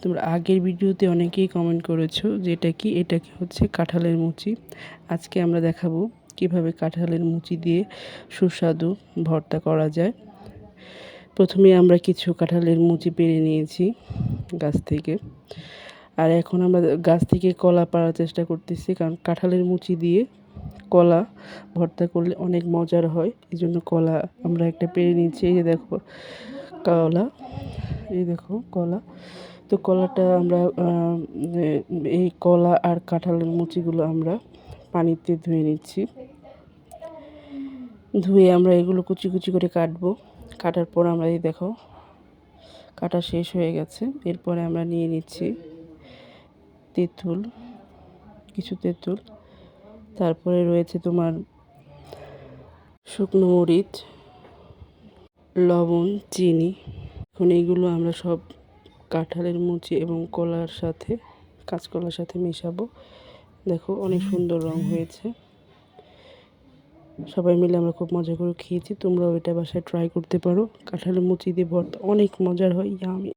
তোমরা আগের ভিডিওতে অনেকেই কমেন্ট করেছো যে এটা কি হচ্ছে কাঁঠালের মুচি। আজকে আমরা দেখাবো কিভাবে কাঁঠালের মুচি দিয়ে সুস্বাদু ভর্তা করা যায়। প্রথমে আমরা কিছু কাঁঠালের মুচি পেড়ে নিয়েছি গাছ থেকে। আর এখন আমরা গাছ থেকে কলা পাড়ার চেষ্টা করতেছি, কারণ কাঁঠালের মুচি দিয়ে কলা ভর্তা করলে অনেক মজার হয়। এই জন্য কলা আমরা একটা পেড়ে নিয়েছি। এই যে দেখো কলা, এই দেখো কলা। তো কলাটা আমরা এই কলা আর কাঁঠালের মুচিগুলো আমরা পানিতে ধুয়ে নিচ্ছি। ধুয়ে আমরা এগুলো কুচি কুচি করে কাটবো। কাটার পর আমরা এই দেখো কাটা শেষ হয়ে গেছে। এরপরে আমরা নিয়ে নিচ্ছি তেঁতুল, কিছু তেঁতুল, তারপরে রয়েছে তোমার শুকনো মরিচ, লবণ, চিনি। এখন এইগুলো আমরা সব কাঁঠালের মুচি এবং কলার সাথে, কাঁচকলার সাথে মেশাবো। দেখো অনেক সুন্দর রং হয়েছে। সবাই মিলে আমরা খুব মজা করে খেয়েছি। তোমরাও এটা বাসায় ট্রাই করতে পারো। কাঁঠালের মুচি দিয়ে ভর্তা অনেক মজার হয়, ইয়ামি।